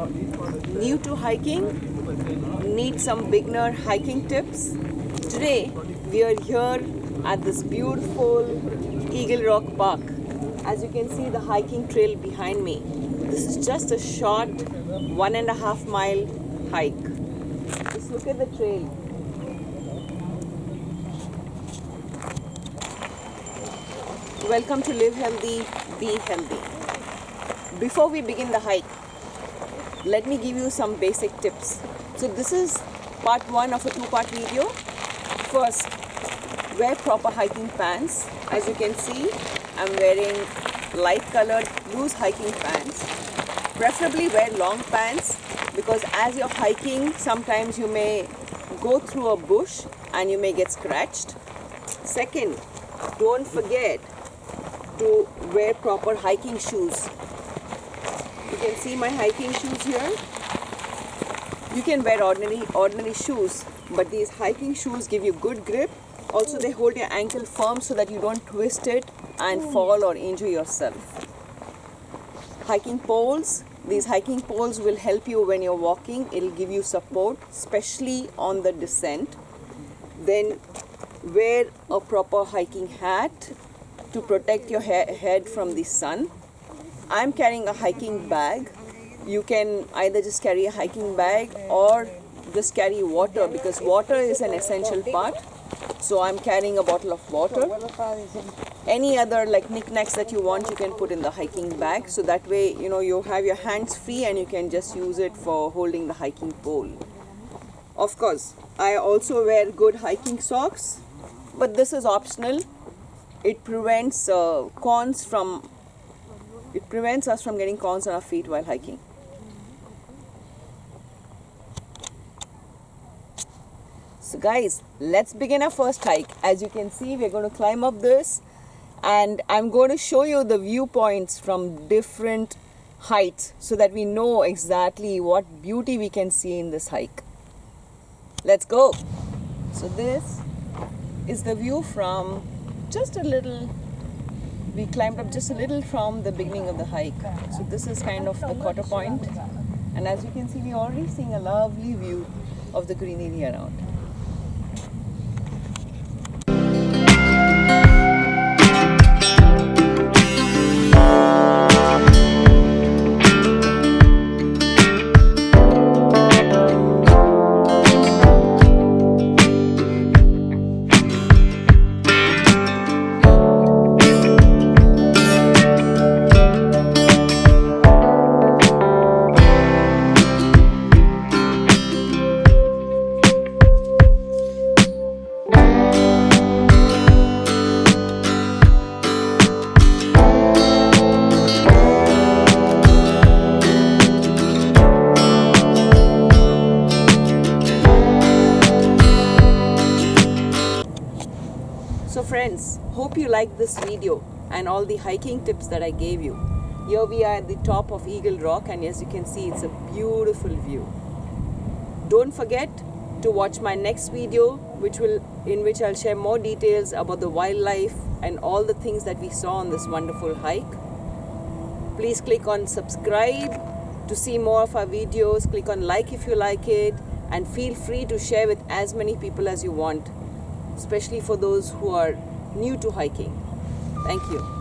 New to hiking? Need some beginner hiking tips? Today we are here at this beautiful Alum Rock Park. As you can see the hiking trail behind me. This is just a short 1.5 mile hike. Just look at the trail. Welcome to Live Healthy, Be Healthy. Before we begin the hike, let me give you some basic tips. So this is part 1 of a 2-part video. First, wear proper hiking pants. As you can see, I'm wearing light colored loose hiking pants. Preferably wear long pants because as you're hiking, sometimes you may go through a bush and you may get scratched. Second, don't forget to wear proper hiking shoes. You can see my hiking shoes here. You can wear ordinary shoes, but these hiking shoes give you good grip. Also, they hold your ankle firm so that you don't twist it and fall or injure yourself. Hiking poles. These hiking poles will help you when you're walking. It'll give you support, especially on the descent. Then wear a proper hiking hat to protect your head from the sun. I'm carrying a hiking bag. You can either just carry a hiking bag or just carry water because water is an essential part. So I'm carrying a bottle of water. Any other like knickknacks that you want, you can put in the hiking bag. So that way, you have your hands free and you can just use it for holding the hiking pole. Of course, I also wear good hiking socks, but this is optional. It prevents us from getting corns on our feet while hiking. So guys, let's begin our first hike. As you can see, we're going to climb up this and I'm going to show you the viewpoints from different heights so that we know exactly what beauty we can see in this hike. Let's go. So this is the view from we climbed up just a little from the beginning of the hike. So this is kind of the quarter point. And as you can see, we're already seeing a lovely view of the greenery around. So friends, hope you liked this video and all the hiking tips that I gave you. Here we are at the top of Alum Rock and as you can see, it's a beautiful view. Don't forget to watch my next video in which I'll share more details about the wildlife and all the things that we saw on this wonderful hike. Please click on subscribe to see more of our videos. Click on like if you like it and feel free to share with as many people as you want, especially for those who are new to hiking. Thank you.